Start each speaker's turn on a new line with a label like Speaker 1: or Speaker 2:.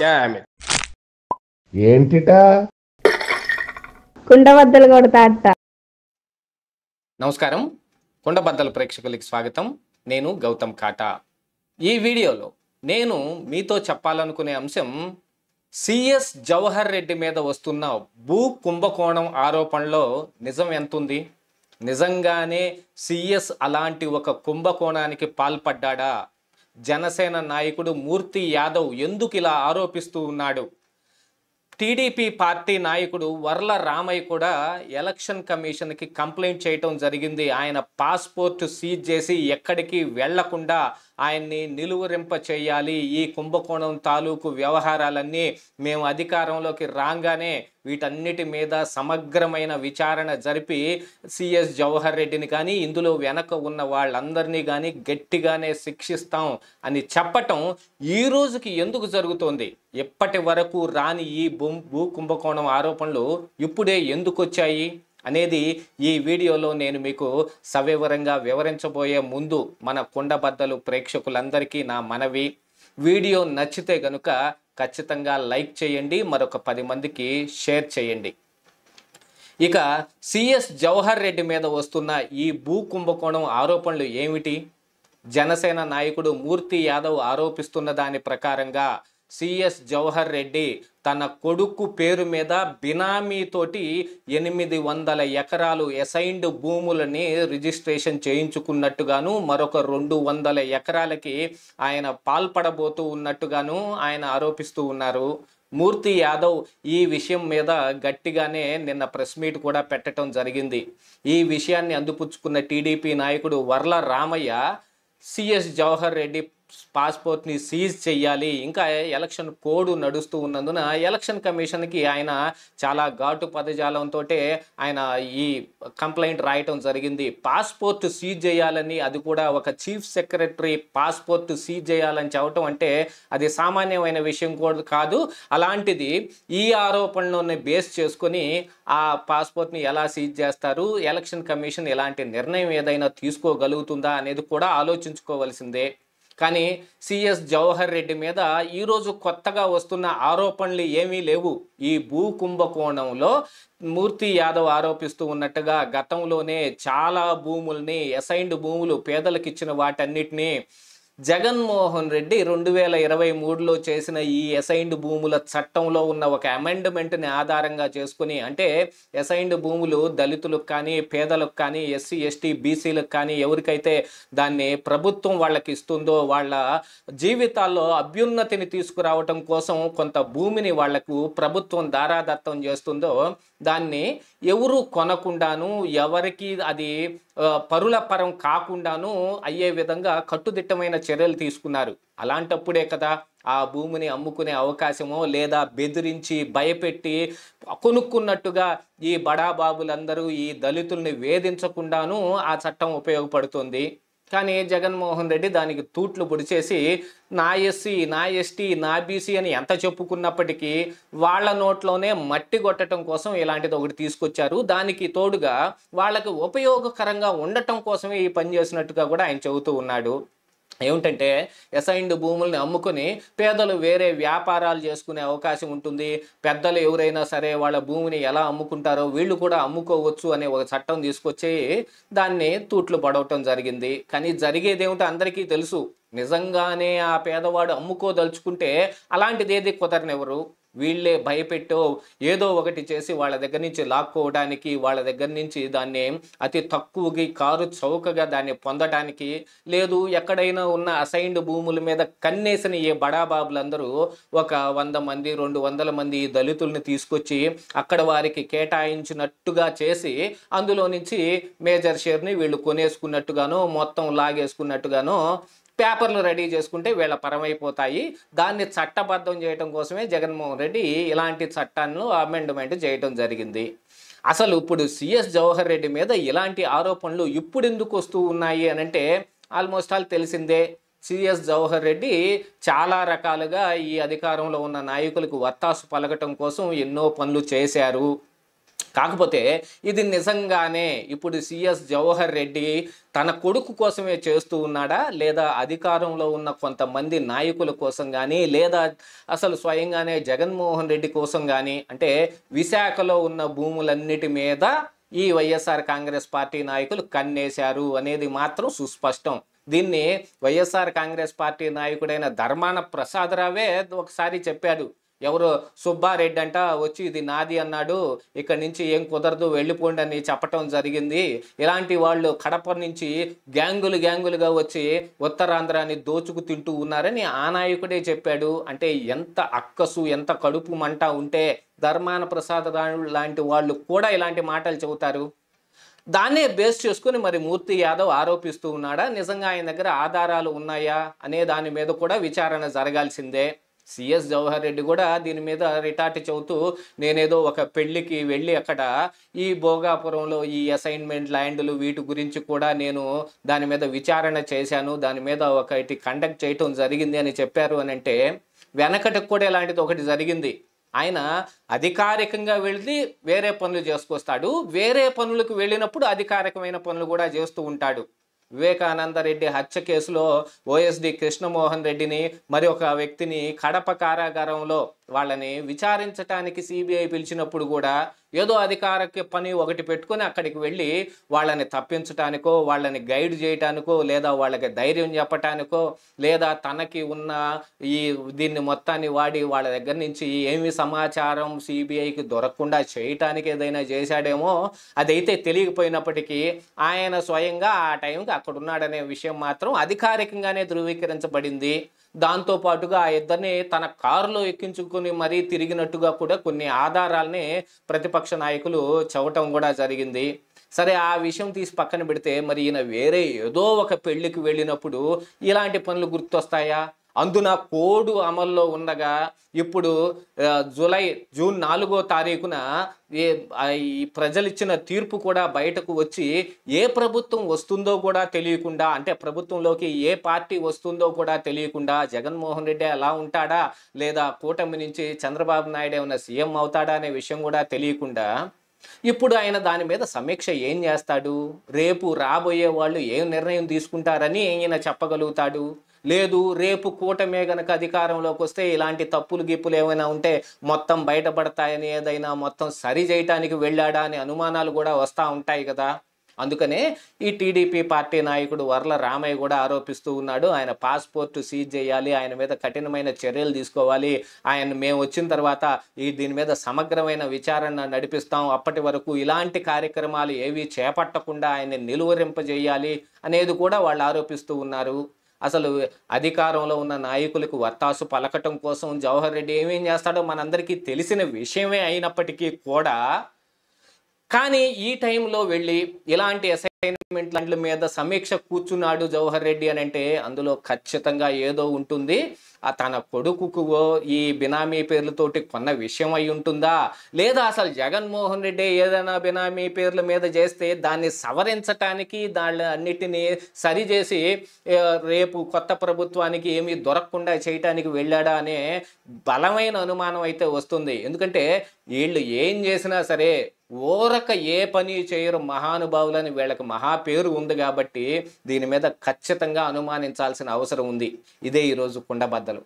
Speaker 1: Damn it.
Speaker 2: ఏంటిటా
Speaker 3: కుండబద్దలు కొడతా అత్త.
Speaker 1: నమస్కారం, కుండబద్దల ప్రేక్షకులకి స్వాగతం. నేను గౌతమ్ కాటా. ఈ వీడియోలో నేను మీతో చెప్పాలనుకునే అంశం సిఎస్ జవహర్ రెడ్డి మీద వస్తున్న భూ కుంభకోణం ఆరోపణలో నిజం ఎంతుంది? నిజంగానే సిఎస్ అలాంటి ఒక కుంభకోణానికి పాల్పడ్డాడా? జనసేన నాయకుడు మూర్తి యాదవ్ ఎందుకు ఇలా ఆరోపిస్తూ ఉన్నాడు? టీడీపీ పార్టీ నాయకుడు వర్ల రామయ్య కూడా ఎలక్షన్ కమిషన్కి కంప్లైంట్ చేయటం జరిగింది. ఆయన పాస్పోర్ట్ సీజ్ చేసి ఎక్కడికి వెళ్లకుండా ఆయన్ని నిలువరింప చేయాలి. ఈ కుంభకోణం తాలూకు వ్యవహారాలన్నీ మేము అధికారంలోకి రాగానే వీటన్నిటి మీద సమగ్రమైన విచారణ జరిపి సిఎస్ జవహర్ రెడ్డిని కానీ ఇందులో వెనక ఉన్న వాళ్ళందరినీ కానీ గట్టిగానే శిక్షిస్తాం అని చెప్పటం ఈ రోజుకి ఎందుకు జరుగుతోంది? ఎప్పటి వరకు రాని ఈ భూ కుంభకోణం ఆరోపణలు ఇప్పుడే ఎందుకు వచ్చాయి అనేది ఈ వీడియోలో నేను మీకు సవివరంగా వివరించబోయే ముందు మన కుండబద్దలు ప్రేక్షకులందరికీ నా మనవి, వీడియో నచ్చితే గనుక ఖచ్చితంగా లైక్ చేయండి, మరొక 10 మందికి షేర్ చేయండి. ఇక సిఎస్ జవహర్ రెడ్డి మీద వస్తున్న ఈ భూ కుంభకోణం ఆరోపణలు ఏమిటి? జనసేన నాయకుడు మూర్తి యాదవ్ ఆరోపిస్తున్న దాని ప్రకారంగా సిఎస్ జవహర్ రెడ్డి తన కొడుకు పేరు మీద బినామీతోటి 800 ఎకరాలు అసైన్డ్ భూములని రిజిస్ట్రేషన్ చేయించుకున్నట్టుగాను, మరొక 200 ఎకరాలకి ఆయన పాల్పడబోతూ ఉన్నట్టుగాను ఆయన ఆరోపిస్తూ ఉన్నారు. మూర్తి యాదవ్ ఈ విషయం మీద గట్టిగానే నిన్న ప్రెస్ మీట్ కూడా పెట్టడం జరిగింది. ఈ విషయాన్ని అందిపుచ్చుకున్న టీడీపీ నాయకుడు వర్ల రామయ్య సిఎస్ జవహర్ రెడ్డి పాస్పోర్ట్ని సీజ్ చెయ్యాలి, ఇంకా ఎలక్షన్ కోడ్ నడుస్తూ ఉన్నందున ఎలక్షన్ కమిషన్కి ఆయన చాలా ఘాటు పదజాలంతో ఆయన ఈ కంప్లైంట్ రాయటం జరిగింది. పాస్పోర్ట్ సీజ్ చేయాలని, అది కూడా ఒక చీఫ్ సెక్రటరీ పాస్పోర్ట్ సీజ్ చేయాలని చెప్పటం అంటే అది సామాన్యమైన విషయం కూడా కాదు. అలాంటిది ఈ ఆరోపణలను బేస్ చేసుకొని ఆ పాస్పోర్ట్ని ఎలా సీజ్ చేస్తారు, ఎలక్షన్ కమిషన్ ఎలాంటి నిర్ణయం ఏదైనా తీసుకోగలుగుతుందా అనేది కూడా ఆలోచించుకోవాల్సిందే. కానీ సిఎస్ జవహర్ రెడ్డి మీద ఈరోజు కొత్తగా వస్తున్న ఆరోపణలు ఏమీ లేవు. ఈ భూ కుంభకోణంలో మూర్తి యాదవ్ ఆరోపిస్తూ ఉన్నట్టుగా గతంలోనే చాలా భూముల్ని, అసైన్డ్ భూములు పేదలకు ఇచ్చిన వాటన్నిటినీ జగన్మోహన్ రెడ్డి 2023లో చేసిన ఈ అసైన్డ్ భూముల చట్టంలో ఉన్న ఒక అమెండ్మెంట్ని ఆధారంగా చేసుకుని, అంటే అసైన్డ్ భూములు దళితులకు కానీ, పేదలకు కానీ, ఎస్సీ ఎస్టీ బీసీలకు కానీ ఎవరికైతే దాన్ని ప్రభుత్వం వాళ్ళకి ఇస్తుందో, వాళ్ళ జీవితాల్లో అభ్యున్నతిని తీసుకురావటం కోసం కొంత భూమిని వాళ్లకు ప్రభుత్వం దారాదత్తం చేస్తుందో దాన్ని ఎవరు కొనకుండాను, ఎవరికి అది పరుల పరం కాకుండాను అయ్యే విధంగా కట్టుదిట్టమైన చర్యలు తీసుకున్నారు. అలాంటప్పుడే కదా ఆ భూమిని అమ్ముకునే అవకాశమో లేదా బెదిరించి భయపెట్టి కొనుక్కున్నట్టుగా ఈ బడాబాబులందరూ ఈ దళితుల్ని వేధించకుండాను ఆ చట్టం ఉపయోగపడుతుంది. కానీ జగన్మోహన్ రెడ్డి దానికి తూట్లు పొడిచేసి నా ఎస్సీ, నా ఎస్టీ, నా బీసీ అని ఎంత చెప్పుకున్నప్పటికీ వాళ్ళ నోట్లోనే మట్టి కొట్టడం కోసం ఇలాంటిది ఒకటి తీసుకొచ్చారు. దానికి తోడుగా వాళ్ళకి ఉపయోగకరంగా ఉండటం కోసమే ఈ పని చేసినట్టుగా కూడా ఆయన చెబుతూ ఉన్నాడు. ఏమిటంటే అసైన్డ్ భూముల్ని అమ్ముకొని పేదలు వేరే వ్యాపారాలు చేసుకునే అవకాశం ఉంటుంది, పెద్దలు ఎవరైనా సరే వాళ్ళ భూమిని ఎలా అమ్ముకుంటారో వీళ్ళు కూడా అమ్ముకోవచ్చు అనే ఒక చట్టం తీసుకొచ్చి దాన్ని తూట్లు పడవటం జరిగింది. కానీ జరిగేది ఏమిటో అందరికీ తెలుసు. నిజంగానే ఆ పేదవాడు అమ్ముకోదలుచుకుంటే అలాంటిది ఏది కుదరనివ్వరు. వీళ్ళే భయపెట్టో ఏదో ఒకటి చేసి వాళ్ళ దగ్గర నుంచి లాక్కోవడానికి, వాళ్ళ దగ్గర నుంచి దాన్ని అతి తక్కువకి కారు చౌకగా దాన్ని పొందడానికి, లేదు ఎక్కడైనా ఉన్న అసైన్డ్ భూముల మీద కన్నేసిన ఈ బడాబాబులందరూ ఒక 100 మంది 200 మంది దళితుల్ని తీసుకొచ్చి అక్కడ వారికి కేటాయించినట్టుగా చేసి అందులో నుంచి మేజర్ షేర్ని వీళ్ళు కొనేసుకున్నట్టుగానో మొత్తం లాగేసుకున్నట్టుగానో పేపర్లు రెడీ చేసుకుంటే వీళ్ళ పరమైపోతాయి. దాన్ని చట్టబద్ధం చేయడం కోసమే జగన్మోహన్ రెడ్డి ఇలాంటి చట్టాలను అమెండ్మెంట్ చేయడం జరిగింది. అసలు ఇప్పుడు సిఎస్ జవహర్ రెడ్డి మీద ఇలాంటి ఆరోపణలు ఇప్పుడు ఎందుకు వస్తూ ఉన్నాయి అని అంటే ఆల్మోస్ట్ ఆల్ తెలిసిందే. సిఎస్ జవహర్ రెడ్డి చాలా రకాలుగా ఈ అధికారంలో ఉన్న నాయకులకు వత్తాసు పలకటం కోసం ఎన్నో పనులు చేశారు. కాకపోతే ఇది నిజంగానే ఇప్పుడు సిఎస్ జవహర్ రెడ్డి తన కొడుకు కోసమే చేస్తూ ఉన్నాడా, లేదా అధికారంలో ఉన్న కొంతమంది నాయకుల కోసం కానీ, లేదా అసలు స్వయంగానే జగన్మోహన్ రెడ్డి కోసం కానీ, అంటే విశాఖలో ఉన్న భూములన్నిటి మీద ఈ వైఎస్ఆర్ కాంగ్రెస్ పార్టీ నాయకులు కన్నేశారు అనేది మాత్రం సుస్పష్టం. దీన్ని వైఎస్ఆర్ కాంగ్రెస్ పార్టీ నాయకుడైన ధర్మాన ప్రసాదరావే ఒకసారి చెప్పాడు. ఎవరు సుబ్బారెడ్డి అంట వచ్చి ఇది నాది అన్నాడు, ఇక్కడి నుంచి ఏం కుదరదు వెళ్ళిపోండి అని చెప్పటం జరిగింది. ఇలాంటి వాళ్ళు కడప నుంచి గ్యాంగులుగా వచ్చి ఉత్తరాంధ్రాన్ని దోచుకు తింటూ ఉన్నారని ఆ నాయకుడే చెప్పాడు. అంటే ఎంత అక్కసు, ఎంత కడుపు మంట ఉంటే ధర్మాన ప్రసాద్ లాంటి వాళ్ళు కూడా ఇలాంటి మాటలు చెబుతారు. దాన్నే బేస్ చేసుకుని మరి మూర్తి యాదవ్ ఆరోపిస్తూ ఉన్నాడా, నిజంగా ఆయన దగ్గర ఆధారాలు ఉన్నాయా అనే దాని మీద కూడా విచారణ జరగాల్సిందే. సిఎస్ జవహర్ రెడ్డి కూడా దీని మీద రిటార్ట్ చెబుతూ, నేనేదో ఒక పెళ్లికి వెళ్ళి అక్కడ ఈ భోగాపురంలో ఈ అసైన్మెంట్ ల్యాండ్లు వీటి గురించి కూడా నేను దాని మీద విచారణ చేశాను, దాని మీద ఒకటి కండక్ట్ చేయటం జరిగింది అని చెప్పారు. అని అంటే వెనకటికి కూడా ఇలాంటిది ఒకటి జరిగింది. ఆయన అధికారికంగా వెళ్ళి వేరే పనులు చేసుకొస్తాడు, వేరే పనులకు వెళ్ళినప్పుడు అధికారికమైన పనులు కూడా చేస్తూ ఉంటాడు. వివేకానంద రెడ్డి హత్య కేసులో ఓఎస్డి కృష్ణమోహన్ రెడ్డిని మరి ఒక వ్యక్తిని కడప కారాగారంలో వాళ్ళని విచారించడానికి సిబిఐ పిలిచినప్పుడు కూడా ఏదో అధికారిక పని ఒకటి పెట్టుకొని అక్కడికి వెళ్ళి వాళ్ళని తప్పించటానికో, వాళ్ళని గైడ్ చేయటానికో, లేదా వాళ్ళకి ధైర్యం చెప్పటానికో, లేదా తనకి ఉన్న ఈ దీన్ని మొత్తాన్ని వాడి వాళ్ళ దగ్గర నుంచి ఏమి సమాచారం సిబిఐకి దొరకకుండా చేయటానికి ఏదైనా చేశాడేమో అదైతే తెలియకపోయినప్పటికీ ఆయన స్వయంగా ఆ టైంకి అక్కడ ఉన్నాడనే విషయం మాత్రం అధికారికంగానే ధృవీకరించబడింది. దాంతోపాటుగా ఆ ఇద్దరిని తన కారులో ఎక్కించుకుని మరీ తిరిగినట్టుగా కూడా కొన్ని ఆధారాలని ప్రతిపక్ష నాయకులు చెప్పటం కూడా జరిగింది. సరే, ఆ విషయం తీసి పక్కన పెడితే మరి ఈయన వేరే ఏదో ఒక పెళ్లికి వెళ్ళినప్పుడు ఇలాంటి పనులు గుర్తొస్తాయా? అందున కోడ్ అమల్లో ఉండగా ఇప్పుడు జూన్ 4వ తారీఖున ఈ ప్రజలిచ్చిన తీర్పు కూడా బయటకు వచ్చి ఏ ప్రభుత్వం వస్తుందో కూడా తెలియకుండా, అంటే ప్రభుత్వంలోకి ఏ పార్టీ వస్తుందో కూడా తెలియకుండా జగన్మోహన్ రెడ్డి ఎలా ఉంటాడా, లేదా కూటమి నుంచి చంద్రబాబు నాయుడు ఏమైనా సీఎం అవుతాడా అనే విషయం కూడా తెలియకుండా ఇప్పుడు ఆయన దాని మీద సమీక్ష ఏం చేస్తాడు? రేపు రాబోయే వాళ్ళు ఏం నిర్ణయం తీసుకుంటారని ఈయన చెప్పగలుగుతాడు? లేదు, రేపు కూటమే గనక అధికారంలోకి వస్తే ఇలాంటి తప్పులు గిప్పులు ఏమైనా ఉంటే మొత్తం బయటపడతాయని ఏదైనా మొత్తం సరి చేయటానికి వెళ్ళాడా అనే అనుమానాలు కూడా వస్తూ ఉంటాయి కదా. అందుకనే ఈ టీడీపీ పార్టీ నాయకుడు వర్ల రామయ్య కూడా ఆరోపిస్తూ ఉన్నాడు, ఆయన పాస్పోర్ట్ సీజ్ చేయాలి, ఆయన మీద కఠినమైన చర్యలు తీసుకోవాలి, ఆయన మేము వచ్చిన తర్వాత దీని మీద సమగ్రమైన విచారణ నడిపిస్తాం, అప్పటి వరకు ఇలాంటి కార్యక్రమాలు ఏవి చేపట్టకుండా ఆయన నిలువరింపజేయాలి అనేది కూడా వాళ్ళు ఆరోపిస్తూ ఉన్నారు. అసలు అధికారంలో ఉన్న నాయకులకు వత్తాసు పలకటం కోసం జవహర్ రెడ్డి ఏమేం చేస్తాడో మనందరికీ తెలిసిన విషయమే అయినప్పటికీ కూడా, కానీ ఈ టైంలో వెళ్ళి ఇలాంటి అసైన్మెంట్ల మీద సమీక్ష కూర్చున్నాడు జవహర్ రెడ్డి అని అంటే అందులో ఖచ్చితంగా ఏదో ఉంటుంది. తన కొడుకుకు ఈ బినామీ పేర్లతోటి కొన్న విషయం అయి ఉంటుందా, లేదా అసలు జగన్మోహన్ రెడ్డి ఏదైనా బినామీ పేర్ల మీద చేస్తే దాన్ని సవరించటానికి దాని అన్నిటినీ సరిచేసి రేపు కొత్త ప్రభుత్వానికి ఏమీ దొరకకుండా చేయటానికి వెళ్ళాడా అనే బలమైన అనుమానం అయితే వస్తుంది. ఎందుకంటే వీళ్ళు ఏం చేసినా సరే ఓరక ఏ పని చేయరు మహానుభావులని వీళ్ళకి మహా పేరు ఉంది కాబట్టి దీని మీద ఖచ్చితంగా అనుమానించాల్సిన అవసరం ఉంది. ఇదే ఈరోజు కుండబద్దలు.